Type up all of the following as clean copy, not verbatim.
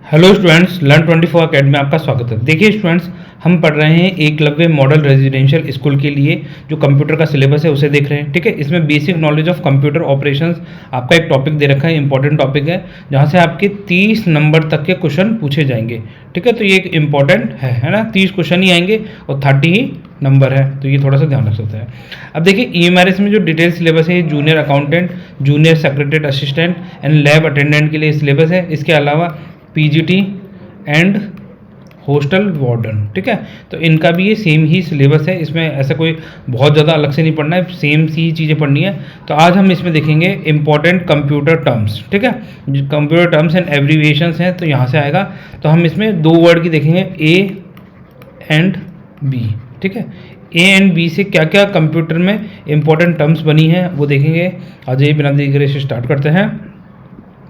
Hello students, Learn24 academy में आपका स्वागत है। देखिए स्टूडेंट्स, हम पढ़ रहे हैं एकलव्य मॉडल रेजिडेंशियल स्कूल के लिए जो कंप्यूटर का सिलेबस है उसे देख रहे हैं। ठीक है, इसमें basic knowledge of computer operations आपका एक टॉपिक दे रखा है, इंपॉर्टेंट टॉपिक है जहाँ से आपके 30 नंबर तक के क्वेश्चन पूछे जाएंगे। ठीक है, तो ये एक इंपॉर्टेंट है ना, 30 क्वेश्चन ही आएंगे और 30 ही नंबर है, तो ये थोड़ा सा ध्यान रख सकते हैं। अब देखिए EMRS में जो डिटेल सिलेबस है, junior accountant, junior secretary assistant and lab attendant के लिए सिलेबस है। इसके अलावा पीजीटी एंड हॉस्टल वार्डन, ठीक है, तो इनका भी ये सेम ही सिलेबस है। इसमें ऐसा कोई बहुत ज़्यादा अलग से नहीं पढ़ना है, सेम सी चीज़ें पढ़नी है। तो आज हम इसमें देखेंगे इंपॉर्टेंट कंप्यूटर टर्म्स। ठीक है, जो कंप्यूटर टर्म्स एंड एब्रीविएशंस हैं तो यहाँ से आएगा। तो हम इसमें दो वर्ड की देखेंगे, ए एंड बी। ठीक है, ए एंड बी से क्या क्या कंप्यूटर में इंपॉर्टेंट टर्म्स बनी हैं वो देखेंगे। आज ये बिना देरी से स्टार्ट करते हैं।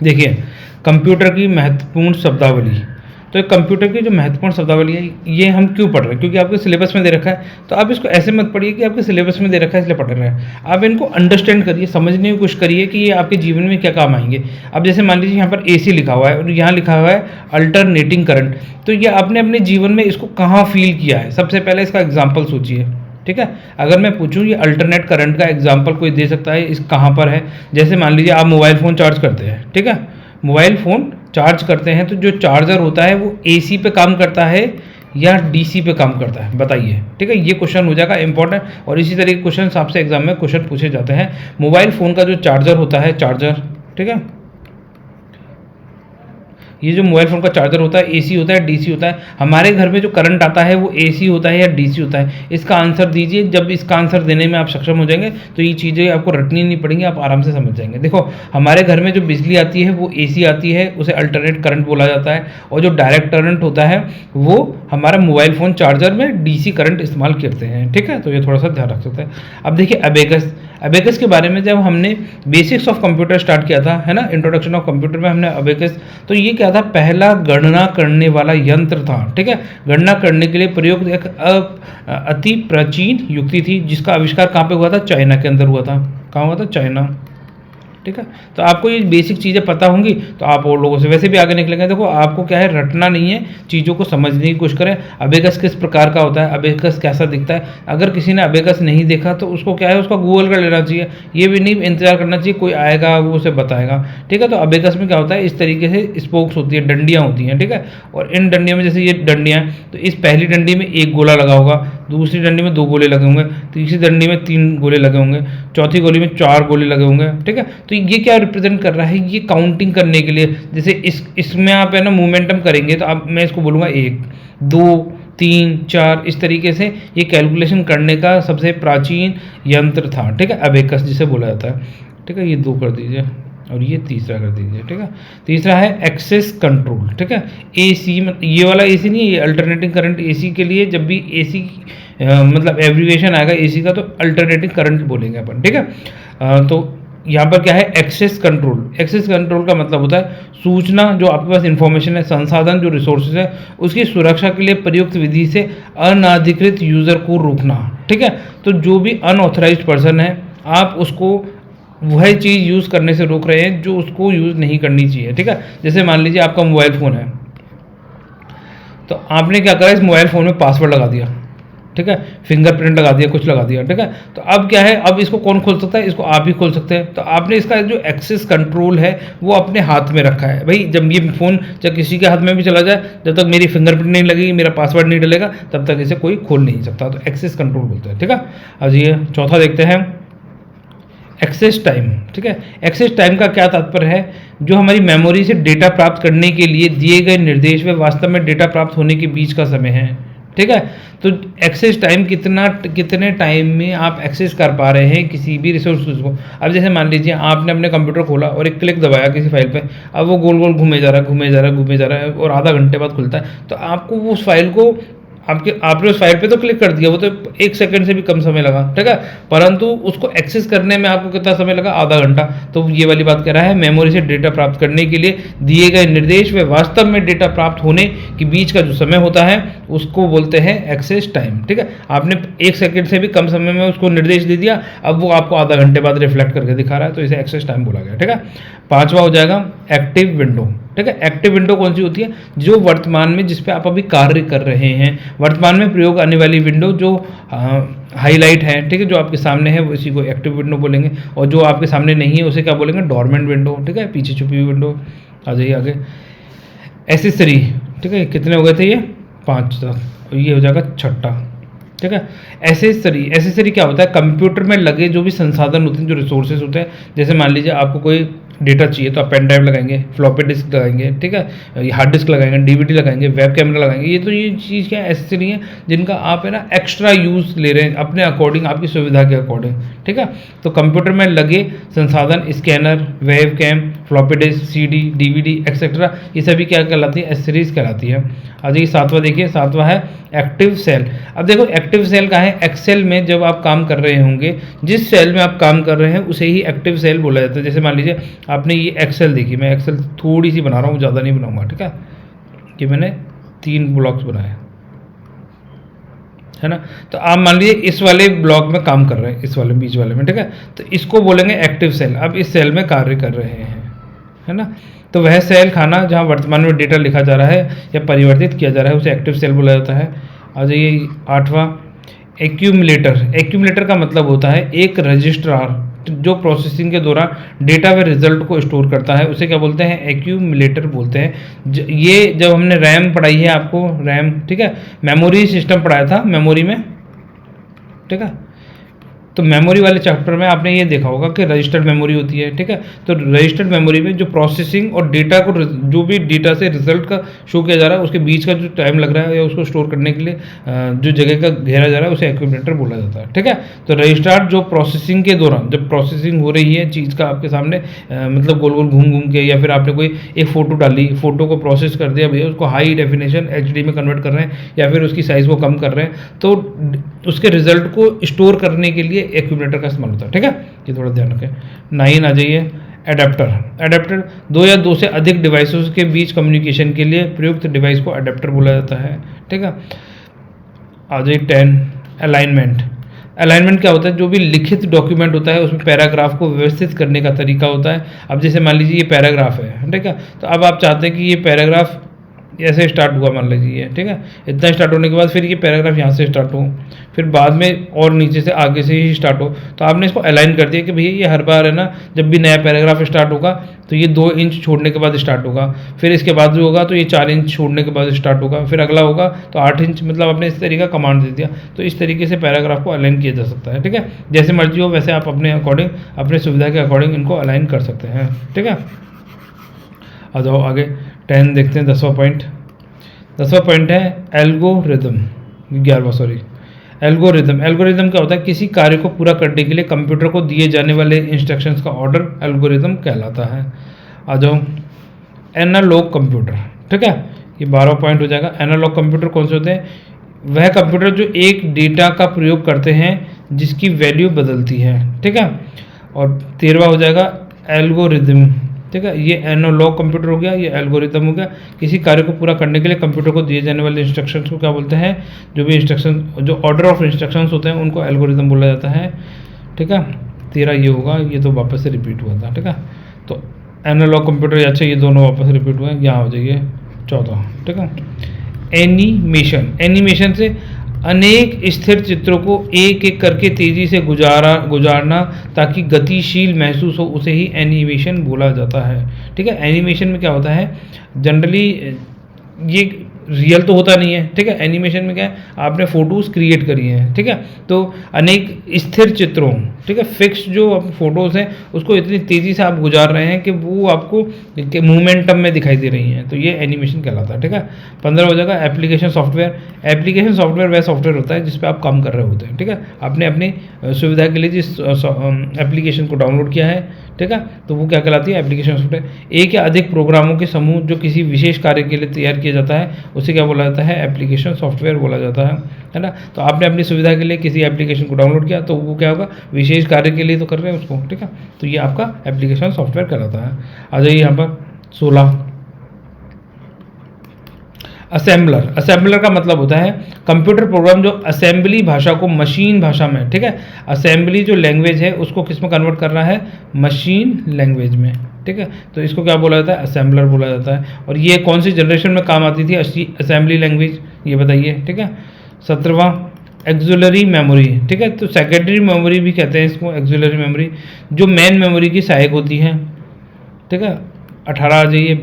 देखिए, कंप्यूटर की महत्वपूर्ण शब्दावली। तो कंप्यूटर की जो महत्वपूर्ण शब्दावली है ये हम क्यों पढ़ रहे हैं, क्योंकि आपके सिलेबस में दे रखा है। तो आप इसको ऐसे मत पढ़िए कि आपके सिलेबस में दे रखा है इसलिए पढ़ रहे हैं। आप इनको अंडरस्टैंड करिए, समझने की कोशिश करिए कि ये आपके जीवन में क्या काम आएंगे। अब जैसे मान लीजिए यहाँ पर AC लिखा हुआ है और यहाँ लिखा हुआ है अल्टरनेटिंग करंट, तो ये आपने अपने जीवन में इसको कहाँ फील किया है। सबसे पहले इसका एग्जाम्पल सोचिए। ठीक है, अगर मैं पूछूं ये अल्टरनेट करंट का एग्जांपल कोई दे सकता है, इस कहाँ पर है। जैसे मान लीजिए आप मोबाइल फ़ोन चार्ज करते हैं। ठीक है, मोबाइल फ़ोन चार्ज करते हैं तो जो चार्जर होता है वो AC पे काम करता है या DC पे काम करता है, बताइए। ठीक है, ये क्वेश्चन हो जाएगा इंपॉर्टेंट। और इसी तरह के क्वेश्चन आपसे एग्जाम में क्वेश्चन पूछे जाते हैं। मोबाइल फ़ोन का जो चार्जर होता है, चार्जर, ठीक है, ये जो मोबाइल फ़ोन का चार्जर होता है AC होता है DC होता है। हमारे घर में जो करंट आता है वो AC होता है या DC होता है, इसका आंसर दीजिए। जब इसका आंसर देने में आप सक्षम हो जाएंगे तो ये चीज़ें आपको रटनी नहीं पड़ेंगी, आप आराम से समझ जाएंगे। देखो, हमारे घर में जो बिजली आती है वो AC आती है, उसे अल्टरनेट करंट बोला जाता है। और जो डायरेक्ट करंट होता है वो हमारा मोबाइल फ़ोन चार्जर में DC करंट इस्तेमाल करते हैं। ठीक है, तो ये थोड़ा सा ध्यान रख सकते हैं। अब देखिए अबेकस, अबेकस के बारे में जब हमने बेसिक्स ऑफ कंप्यूटर स्टार्ट किया था, है ना, इंट्रोडक्शन ऑफ कंप्यूटर में हमने अबेकस, तो ये क्या था, पहला गणना करने वाला यंत्र था। ठीक है, गणना करने के लिए प्रयुक्त एक अति प्राचीन युक्ति थी जिसका आविष्कार कहाँ पे हुआ था, चाइना के अंदर हुआ था। कहाँ हुआ था, चाइना। ठीक है, तो आपको ये बेसिक चीज़ें पता होंगी तो आप और लोगों से वैसे भी आगे निकलेंगे। देखो, आपको क्या है, रटना नहीं है, चीज़ों को समझने की कोशिश करें। अबेकस किस प्रकार का होता है, अबेकस कैसा दिखता है। अगर किसी ने अबेकस नहीं देखा तो उसको क्या है, उसका गूगल कर लेना चाहिए। ये भी नहीं इंतजार करना चाहिए कोई आएगा वो उसे बताएगा। ठीक है, तो अबेकस में क्या होता है, इस तरीके से स्पोक्स होती है, डंडियाँ होती हैं। ठीक है, और इन डंडियों में जैसे ये डंडियाँ हैं तो इस पहली डंडी में एक गोला लगा होगा, दूसरी डंडी में 2 गोले लगे होंगे, तीसरी डंडी में 3 गोले लगे होंगे, चौथी गोली में 4 गोले लगे होंगे। ठीक है, तो ये क्या रिप्रेजेंट कर रहा है, ये काउंटिंग करने के लिए। जैसे इसमें आप है ना मोमेंटम करेंगे तो आप, मैं इसको बोलूँगा 1 2 3 4, इस तरीके से ये कैलकुलेशन करने का सबसे प्राचीन यंत्र था। ठीक है, अबेकस जिसे बोला जाता है। ठीक है, ये 2 कर दीजिए और ये तीसरा कर दीजिए। ठीक है, तीसरा है एक्सेस कंट्रोल। ठीक है, AC में ये वाला AC नहीं है, ये अल्टरनेटिंग करंट AC के लिए जब भी AC मतलब एब्रीविएशन आएगा AC का तो अल्टरनेटिंग करंट बोलेंगे अपन। ठीक है, तो यहाँ पर क्या है, एक्सेस कंट्रोल। एक्सेस कंट्रोल का मतलब होता है सूचना, जो आपके पास इंफॉर्मेशन है, संसाधन जो रिसोर्सेज है, उसकी सुरक्षा के लिए प्रयुक्त विधि से अनाधिकृत यूज़र को रोकना। ठीक है, तो जो भी अनऑथराइज्ड पर्सन है आप उसको वह चीज़ यूज़ करने से रोक रहे हैं जो उसको यूज़ नहीं करनी चाहिए। ठीक है, जैसे मान लीजिए आपका मोबाइल फ़ोन है तो आपने क्या करा, इस मोबाइल फ़ोन में पासवर्ड लगा दिया। ठीक है, फिंगरप्रिंट लगा दिया, कुछ लगा दिया। ठीक है, तो अब क्या है, अब इसको कौन खोल सकता है, इसको आप ही खोल सकते हैं। तो आपने इसका जो एक्सेस कंट्रोल है वो अपने हाथ में रखा है। भाई जब ये फ़ोन जब किसी के हाथ में भी चला जाए, जब तक मेरी फिंगरप्रिंट नहीं लगेगी, मेरा पासवर्ड नहीं डलेगा, तब तक इसे कोई खोल नहीं सकता। तो एक्सेस कंट्रोल बोलते हैं। ठीक है, अब ये चौथा देखते हैं, एक्सेस टाइम। ठीक है, एक्सेस टाइम का क्या तात्पर्य है, जो हमारी मेमोरी से डेटा प्राप्त करने के लिए दिए गए निर्देश व वास्तव में डेटा प्राप्त होने के बीच का समय है। ठीक है, तो एक्सेस टाइम कितने टाइम में आप एक्सेस कर पा रहे हैं किसी भी रिसोर्स को। अब जैसे मान लीजिए आपने अपने कंप्यूटर खोला और एक क्लिक दबाया किसी फाइल पे, अब वो गोल गोल घूमे जा रहा है और आधा घंटे बाद खुलता है। तो आपको उस फाइल को आपने उस फाइल पे तो क्लिक कर दिया, वो तो 1 सेकंड से भी कम समय लगा। ठीक है, परंतु उसको एक्सेस करने में आपको कितना समय लगा, आधा घंटा। तो ये वाली बात कह रहा है, मेमोरी से डेटा प्राप्त करने के लिए दिए गए निर्देश व वास्तव में डेटा प्राप्त होने के बीच का जो समय होता है उसको बोलते हैं एक्सेस टाइम। ठीक है, आपने 1 सेकंड से भी कम समय में उसको निर्देश दे दिया, अब वो आपको आधा घंटे बाद रिफ्लेक्ट करके दिखा रहा है, तो इसे एक्सेस टाइम बोला गया। ठीक है, 5वां हो जाएगा एक्टिव विंडो। ठीक है, एक्टिव विंडो कौन सी होती है? जो वर्तमान में जिस पे आप अभी कार्य कर रहे हैं, वर्तमान में प्रयोग आने वाली विंडो जो हाईलाइट है, ठीक है, जो आपके सामने है, उसी को एक्टिव विंडो बोलेंगे। और जो आपके सामने नहीं है उसे क्या बोलेंगे? Dormant window. ठीक है, पीछे छुपी हुई विंडो। आ जाइए आगे। एसेसरी, ठीक है, कितने हो गए थे ये? 5 था, ये हो जाएगा छठा। ठीक है, एसेसरी क्या होता है? कंप्यूटर में लगे जो भी संसाधन होते हैं, जो रिसोर्सेज होते हैं, जैसे मान लीजिए आपको कोई डेटा चाहिए तो आप पेन ड्राइव लगाएंगे, फ्लॉपी डिस्क लगाएंगे, ठीक है, हार्ड डिस्क लगाएंगे, डीवीडी लगाएंगे, वेब कैमरा लगाएंगे। ये चीज़ क्या है? एसेसरी है, जिनका आप है ना एक्स्ट्रा यूज़ ले रहे हैं अपने अकॉर्डिंग, आपकी सुविधा के अकॉर्डिंग। ठीक है, तो कंप्यूटर में लगे संसाधन, scanner, webcam, floppy disk, CD, DVD etcetera, ये सभी क्या कहलाती है? एसेसरीज कहलाती है। आज ये सातवां देखिए, सातवां है एक्टिव सेल। अब देखो एक्टिव सेल का है, एक्सेल में जब आप काम कर रहे होंगे, जिस सेल में आप काम कर रहे हैं उसे ही एक्टिव सेल बोला जाता है। जैसे मान लीजिए आपने ये एक्सेल देखी, मैं एक्सेल थोड़ी सी बना रहा हूँ, ज़्यादा नहीं बनाऊंगा। ठीक है, कि मैंने 3 ब्लॉक्स बनाए, है ना। तो आप मान लीजिए इस वाले ब्लॉक में काम कर रहे हैं, इस वाले बीच वाले में, ठीक है, तो इसको बोलेंगे एक्टिव सेल। अब इस सेल में कार्य कर रहे हैं, है ना। तो वह सेल खाना जहाँ वर्तमान में डेटा लिखा जा रहा है या परिवर्तित किया जा रहा है उसे एक्टिव सेल बोला जाता है। आ जाइए 8वां, एक्यूमुलेटर। एक्यूमुलेटर का मतलब होता है एक रजिस्ट्रार जो प्रोसेसिंग के दौरान डेटा व रिजल्ट को स्टोर करता है, उसे क्या बोलते हैं? एक्यूमुलेटर बोलते हैं। ये जब हमने रैम पढ़ाई है आपको, रैम, ठीक है, मेमोरी सिस्टम पढ़ाया था मेमोरी में, ठीक है, तो मेमोरी वाले चैप्टर में आपने ये देखा होगा कि रजिस्टर्ड मेमोरी होती है। ठीक है, तो रजिस्टर्ड मेमोरी में जो प्रोसेसिंग और डेटा को, जो भी डेटा से रिजल्ट का शो किया जा रहा है उसके बीच का जो टाइम लग रहा है या उसको स्टोर करने के लिए जो जगह का घेरा जा रहा है उसे एक्यूमुलेटर बोला जाता है। ठीक है, तो रजिस्ट्रार जो प्रोसेसिंग के दौरान, जब प्रोसेसिंग हो रही है चीज़ का आपके सामने, मतलब गोल गोल घूम घूम के, या फिर आपने कोई एक फ़ोटो डाली, फ़ोटो को प्रोसेस कर दिया भैया, उसको हाई डेफिनेशन HD में कन्वर्ट कर रहे हैं या फिर उसकी साइज़ को कम कर रहे हैं, तो उसके रिजल्ट को स्टोर करने के लिए एक्यूमुलेटर का इस्तेमाल होता है। ठीक है, ये थोड़ा ध्यान रखें। 9 आ जाइए, एडेप्टर। एडेप्टर 2 या 2 से अधिक डिवाइसेस के बीच कम्युनिकेशन के लिए प्रयुक्त डिवाइस को एडेप्टर बोला जाता है। ठीक है, आ जाइए 10, अलाइनमेंट। अलाइनमेंट क्या होता है? जो भी लिखित डॉक्यूमेंट होता है उसमें पैराग्राफ को व्यवस्थित करने का तरीका होता है। अब जैसे मान लीजिए ये पैराग्राफ है, ठीक है, तो अब आप चाहते हैं कि ये पैराग्राफ ऐसे स्टार्ट हुआ, मान लीजिए, ठीक है, इतना स्टार्ट होने के बाद फिर ये पैराग्राफ यहाँ से स्टार्ट हो, फिर बाद में और नीचे से आगे से ही स्टार्ट हो, तो आपने इसको अलाइन कर दिया कि भैया ये हर बार है ना, जब भी नया पैराग्राफ स्टार्ट होगा तो ये 2 इंच छोड़ने के बाद स्टार्ट होगा, फिर इसके बाद जो होगा तो ये 4 इंच छोड़ने के बाद स्टार्ट होगा, फिर अगला होगा तो 8 इंच, मतलब आपने इस तरीके का कमांड दे दिया। तो इस तरीके से पैराग्राफ को अलाइन किया जा सकता है। ठीक है, जैसे मर्जी हो वैसे आप अपने अकॉर्डिंग, अपने सुविधा के अकॉर्डिंग इनको अलाइन कर सकते हैं। ठीक है, आ जाओ आगे 10 देखते हैं। 10वां पॉइंट, 10वां पॉइंट है एल्गोरिदम। 11वां, सॉरी, एल्गोरिदम। एल्गोरिदम क्या होता है? किसी कार्य को पूरा करने के लिए कंप्यूटर को दिए जाने वाले इंस्ट्रक्शंस का ऑर्डर एल्गोरिदम कहलाता है। आ जाओ एनालॉग कंप्यूटर। ठीक है, ये 12वां पॉइंट हो जाएगा। एनालॉग कंप्यूटर कौन से होते हैं? वह कंप्यूटर जो एक डेटा का प्रयोग करते हैं जिसकी वैल्यू बदलती है। ठीक है, और 13वां हो जाएगा एल्गोरिदम। ठीक है, ये एनालॉग कंप्यूटर हो गया, ये एल्गोरिदम हो गया। किसी कार्य को पूरा करने के लिए कंप्यूटर को दिए जाने वाले इंस्ट्रक्शंस को क्या बोलते हैं? जो भी इंस्ट्रक्शन, जो ऑर्डर ऑफ इंस्ट्रक्शंस होते हैं उनको एल्गोरिदम बोला जाता है। ठीक है, 13 ये होगा, ये तो वापस से रिपीट हुआ था। ठीक है, तो एनालॉग कंप्यूटर, अच्छा ये दोनों वापस रिपीट हुए, यहाँ हो जाइए 14। ठीक है, एनिमेशन। एनिमेशन से अनेक स्थिर चित्रों को एक एक करके तेजी से गुजारना ताकि गतिशील महसूस हो, उसे ही एनिमेशन बोला जाता है। ठीक है, एनिमेशन में क्या होता है? जनरली ये रियल तो होता नहीं है। ठीक है, एनिमेशन में क्या है? आपने फोटोज़ क्रिएट करी हैं, ठीक है, तो अनेक स्थिर चित्रों, ठीक है, फिक्स जो फोटोज़ हैं उसको इतनी तेज़ी से आप गुजार रहे हैं कि वो आपको मोमेंटम में दिखाई दे रही हैं, तो ये एनिमेशन कहलाता है। ठीक है, 15 हो जाएगा एप्लीकेशन सॉफ्टवेयर। एप्लीकेशन सॉफ्टवेयर वह सॉफ्टवेयर होता है जिस पर आप काम कर रहे होते हैं। ठीक है, आपने अपनी सुविधा के लिए जिस एप्लीकेशन को डाउनलोड किया है, ठीक है, तो वो क्या कहलाती है? Application software. एक या अधिक प्रोग्रामों के समूह जो किसी विशेष कार्य के लिए तैयार किया जाता है उसे क्या बोला जाता है? एप्लीकेशन सॉफ्टवेयर बोला जाता है ना। तो आपने अपनी सुविधा के लिए किसी एप्लीकेशन को डाउनलोड किया तो वो क्या होगा? विशेष कार्य के लिए तो कर रहे हैं उसको। ठीक है, तो ये आपका एप्लीकेशन सॉफ्टवेयर कहलाता है। आ जाइए यहाँ पर 16, असेंबलर, असेंबलर का मतलब होता है कंप्यूटर प्रोग्राम जो असेंबली भाषा को मशीन भाषा में, ठीक है, असेंबली जो लैंग्वेज है उसको किस में कन्वर्ट कर रहा है, मशीन लैंग्वेज में, ठीक है। तो इसको क्या बोला जाता है, असेंबलर बोला जाता है। और ये कौन सी जनरेशन में काम आती थी असेंबली लैंग्वेज, ये बताइए, ठीक है। 17वां एक्सिलरी मेमोरी, ठीक है। तो सेकेंडरी मेमोरी भी कहते हैं इसको, एक्सिलरी मेमोरी जो मेन मेमोरी की सहायक होती है, ठीक है। 18 आ जाइए,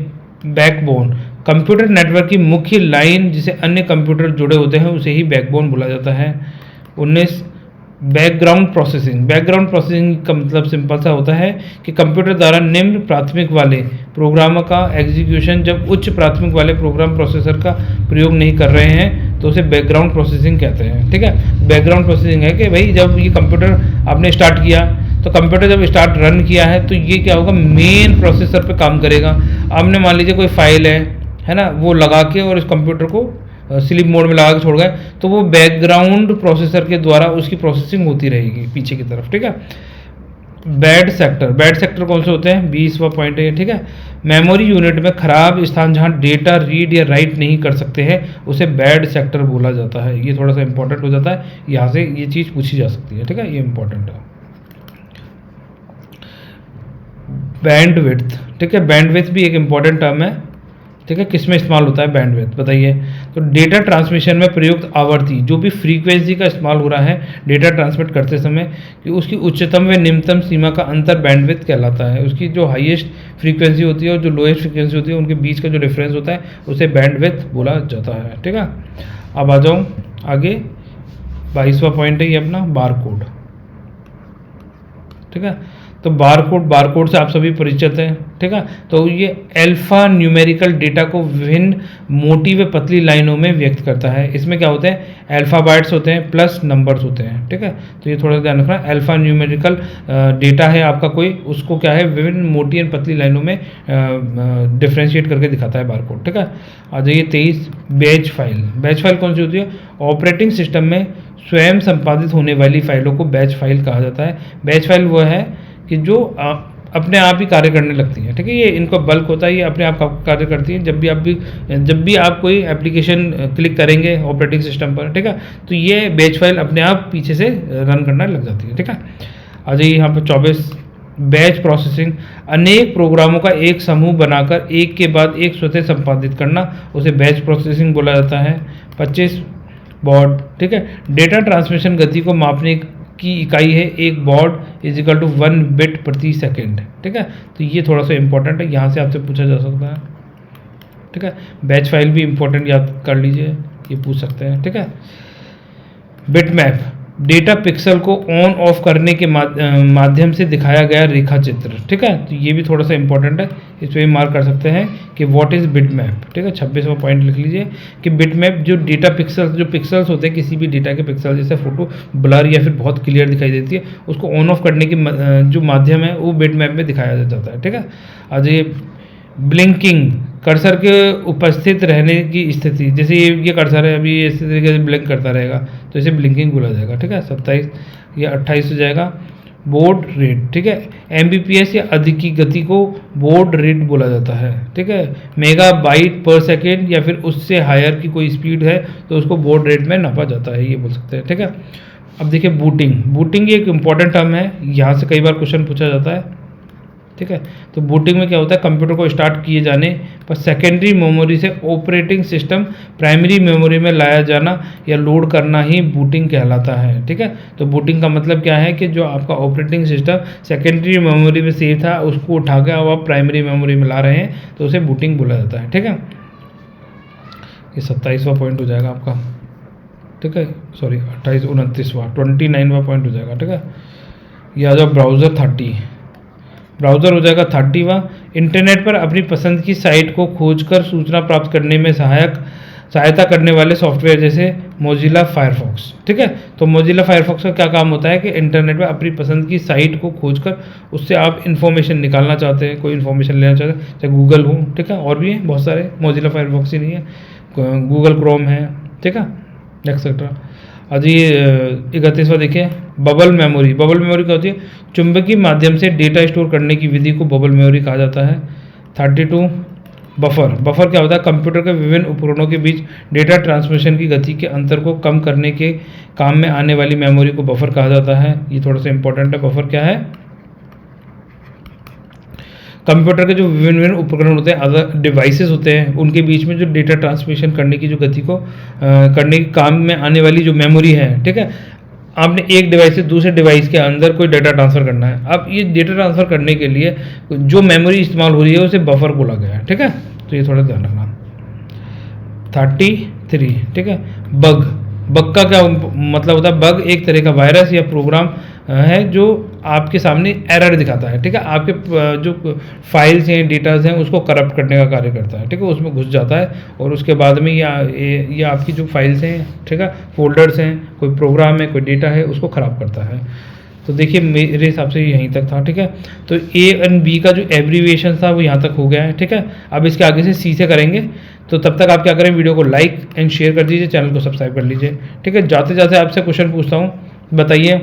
बैकबोन, कंप्यूटर नेटवर्क की मुख्य लाइन जिसे अन्य कंप्यूटर जुड़े होते हैं उसे ही बैकबोन बोला जाता है। 19 बैकग्राउंड प्रोसेसिंग, बैकग्राउंड प्रोसेसिंग का मतलब सिंपल सा होता है कि कंप्यूटर द्वारा निम्न प्राथमिक वाले प्रोग्रामों का एग्जीक्यूशन जब उच्च प्राथमिक वाले प्रोग्राम प्रोसेसर का प्रयोग नहीं कर रहे हैं तो उसे बैकग्राउंड प्रोसेसिंग कहते हैं, ठीक है। बैकग्राउंड प्रोसेसिंग है कि भाई जब ये कंप्यूटर आपने स्टार्ट किया तो कंप्यूटर जब स्टार्ट रन किया है तो ये क्या होगा, मेन प्रोसेसर पे काम करेगा। आपने मान लीजिए कोई फाइल है ना, वो लगा के और इस कंप्यूटर को स्लीप मोड में लगा के छोड़ गए तो वो बैकग्राउंड प्रोसेसर के द्वारा उसकी प्रोसेसिंग होती रहेगी पीछे की तरफ, ठीक है। बैड सेक्टर, बैड सेक्टर कौन से होते हैं, 20वां पॉइंट है, ठीक है। मेमोरी यूनिट में खराब स्थान जहां डेटा रीड या राइट नहीं कर सकते हैं उसे बैड सेक्टर बोला जाता है। ये थोड़ा सा इंपॉर्टेंट हो जाता है, यहाँ से ये चीज़ पूछी जा सकती है, ठीक है, ये इंपॉर्टेंट है। बैंडविड्थ, ठीक है, बैंडविड्थ भी एक इंपॉर्टेंट टर्म है, ठीक है। किस में इस्तेमाल होता है बैंडविड्थ, बताइए। तो डेटा ट्रांसमिशन में प्रयुक्त आवर्ती, जो भी फ्रीक्वेंसी का इस्तेमाल हो रहा है डेटा ट्रांसमिट करते समय, कि उसकी उच्चतम व निम्नतम सीमा का अंतर बैंडविड्थ कहलाता है। उसकी जो हाईएस्ट फ्रीक्वेंसी होती है और जो लोएस्ट फ्रीक्वेंसी होती है उनके बीच का जो डिफरेंस होता है उसे बैंडविड्थ बोला जाता है, ठीक है। अब आ जाऊँ आगे, 22वां पॉइंट है ये अपना बारकोड, ठीक है। तो बारकोड, बारकोड से आप सभी परिचित हैं, ठीक है। तो ये अल्फा न्यूमेरिकल डेटा को विभिन्न मोटी व पतली लाइनों में व्यक्त करता है। इसमें क्या होते हैं, अल्फ़ाबाइट्स होते हैं प्लस नंबर्स होते हैं, ठीक है। तो ये थोड़ा सा ध्यान रखना, अल्फा न्यूमेरिकल डेटा है आपका कोई, उसको क्या है विभिन्न मोटी और पतली लाइनों में डिफ्रेंशिएट करके दिखाता है बारकोड, ठीक है। आ जाइए 23, बैच फाइल। बैच फाइल कौन सी होती है, ऑपरेटिंग सिस्टम में स्वयं संपादित होने वाली फाइलों को बैच फाइल कहा जाता है। बैच फाइल वो है कि जो अपने आप ही कार्य करने लगती है, ठीक है। ये इनका बल्क होता है, ये अपने आप कार्य करती है। जब भी आप कोई एप्लीकेशन क्लिक करेंगे ऑपरेटिंग सिस्टम पर, ठीक है, तो ये बैच फाइल अपने आप पीछे से रन करना लग जाती है, ठीक है। आ जाइए यहाँ पर 24, बैच प्रोसेसिंग, अनेक प्रोग्रामों का एक समूह बनाकर एक के बाद एक स्वतः संपादित करना उसे बैच प्रोसेसिंग बोला जाता है। 25, बॉड, ठीक है, डेटा ट्रांसमिशन गति को मापने की इकाई है एक baud is equal to 1 bit प्रति सेकेंड, ठीक है। तो ये थोड़ा सा इंपॉर्टेंट है, यहाँ से आपसे पूछा जा सकता है, ठीक है। बैच फाइल भी इंपॉर्टेंट, याद कर लीजिए, ये पूछ सकते हैं, ठीक है। बिट मैप, डेटा पिक्सल को ऑन ऑफ करने के माध्यम से दिखाया गया रेखा चित्र, ठीक है। तो ये भी थोड़ा सा इंपॉर्टेंट है, इस पर मार्क कर सकते हैं कि व्हाट इज बिट मैप, ठीक है। 26वां पॉइंट लिख लीजिए कि बिट मैप जो डेटा पिक्सल, जो पिक्सल्स होते हैं किसी भी डेटा के पिक्सल, जैसे फोटो ब्लर या फिर बहुत क्लियर दिखाई देती है, उसको ऑन ऑफ करने की जो माध्यम है वो बिट मैप में दिखाया जाता है, ठीक है। आज ये ब्लिंकिंग, कर्सर के उपस्थित रहने की स्थिति, जैसे ये कर्सर है अभी इसी तरीके से ब्लिंक करता रहेगा तो इसे ब्लिंकिंग बोला जाएगा, ठीक है। 27 या 28 हो जाएगा। बोर्ड रेट, ठीक है, एमबीपीएस या अधिक की गति को बोर्ड रेट बोला जाता है, ठीक है। मेगाबाइट पर सेकेंड या फिर उससे हायर की कोई स्पीड है तो उसको बोर्ड रेट में नापा जाता है, ये बोल सकते हैं, ठीक है। अब देखिए बूटिंग, बूटिंग एक इंपॉर्टेंट टर्म है, यहाँ से कई बार क्वेश्चन पूछा जाता है, ठीक है। तो बूटिंग में क्या होता है, कंप्यूटर को स्टार्ट किए जाने पर सेकेंडरी मेमोरी से ऑपरेटिंग सिस्टम प्राइमरी मेमोरी में लाया जाना या लोड करना ही बूटिंग कहलाता है, ठीक है। तो बूटिंग का मतलब क्या है कि जो आपका ऑपरेटिंग सिस्टम सेकेंडरी मेमोरी में सेव था उसको उठा के अब आप प्राइमरी मेमोरी में ला रहे हैं तो उसे बूटिंग बोला जाता है, ठीक है। ये 27वां पॉइंट हो जाएगा आपका, ठीक है, सॉरी 28, 29वां 29वां पॉइंट हो जाएगा, ठीक है। ये आ जाओ ब्राउज़र 30, ब्राउज़र हो जाएगा 30वां। इंटरनेट पर अपनी पसंद की साइट को खोजकर सूचना प्राप्त करने में सहायता करने वाले सॉफ्टवेयर जैसे मोजिला फायरफॉक्स, ठीक है। तो मोजिला फायरफॉक्स का क्या काम होता है कि इंटरनेट पर अपनी पसंद की साइट को खोजकर उससे आप इन्फॉर्मेशन निकालना चाहते हैं, कोई इन्फॉर्मेशन लेना चाहते हैं, चाहे गूगल हो, ठीक है, और भी हैं बहुत सारे, मोजिला फायरफॉक्स ही नहीं है, गूगल क्रोम है, ठीक है, एक्सेट्रा। आज ये 31वां देखिए बबल मेमोरी, बबल मेमोरी क्या होती है, चुंबकीय माध्यम से डेटा स्टोर करने की विधि को बबल मेमोरी कहा जाता है। 32 बफर क्या होता है? कंप्यूटर के विभिन्न उपकरणों के बीच डेटा ट्रांसमिशन की गति के अंतर को कम करने के काम में आने वाली मेमोरी को बफर कहा जाता है। ये थोड़ा सा इंपॉर्टेंट है। बफर क्या है? कंप्यूटर के जो विभिन्न उपकरण होते हैं, अदर डिवाइसेस होते हैं, उनके बीच में जो डेटा ट्रांसमिशन करने की जो गति को करने के काम में आने वाली जो मेमोरी है, ठीक है। आपने एक डिवाइस से दूसरे डिवाइस के अंदर कोई डेटा ट्रांसफ़र करना है। अब ये डेटा ट्रांसफ़र करने के लिए जो मेमोरी इस्तेमाल हो रही है उसे बफर बोला गया है, ठीक है। तो ये थोड़ा ध्यान रखना। 33, ठीक है। बग का क्या मतलब होता है? बग एक तरह का वायरस या प्रोग्राम है जो आपके सामने एरर दिखाता है, ठीक है। आपके जो फाइल्स हैं, डेटाज हैं, उसको करप्ट करने का कार्य करता है, ठीक है। उसमें घुस जाता है और उसके बाद में या आपकी जो फाइल्स हैं, ठीक है, फोल्डर्स हैं, कोई प्रोग्राम है, कोई डेटा है, उसको ख़राब करता है। तो देखिए मेरे हिसाब से यहीं तक था, ठीक है। तो ए एंड बी का जो एब्रीविएशन था वो यहाँ तक हो गया है, ठीक है। अब इसके आगे से सी से करेंगे। तो तब तक आप क्या करें, वीडियो को लाइक एंड शेयर कर दीजिए, चैनल को सब्सक्राइब कर लीजिए, ठीक है। जाते जाते आपसे क्वेश्चन पूछता हूँ, बताइए।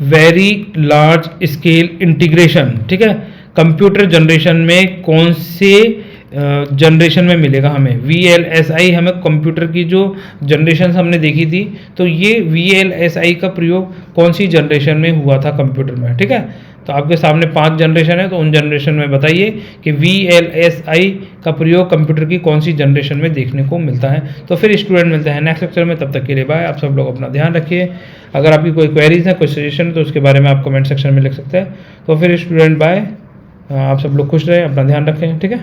वेरी लार्ज स्केल इंटीग्रेशन, ठीक है, कंप्यूटर जनरेशन में कौन से जनरेशन में मिलेगा हमें? VLSI हमें कंप्यूटर की जो जनरेशन हमने देखी थी, तो ये VLSI का प्रयोग कौन सी जनरेशन में हुआ था कंप्यूटर में, ठीक है। तो आपके सामने 5 जनरेशन है, तो उन जनरेशन में बताइए कि VLSI का प्रयोग कंप्यूटर की कौन सी जनरेशन में देखने को मिलता है। तो फिर स्टूडेंट मिलते हैं नेक्स्ट लेक्चर में, तब तक के लिए बाय। आप सब लोग अपना ध्यान रखिए। अगर आपकी कोई क्वेरीज है, कोई सजेशन, तो उसके बारे में आप कमेंट सेक्शन में लिख सकते हैं। तो फिर स्टूडेंट बाय, आप सब लोग खुश रहें, अपना ध्यान रखें, ठीक है।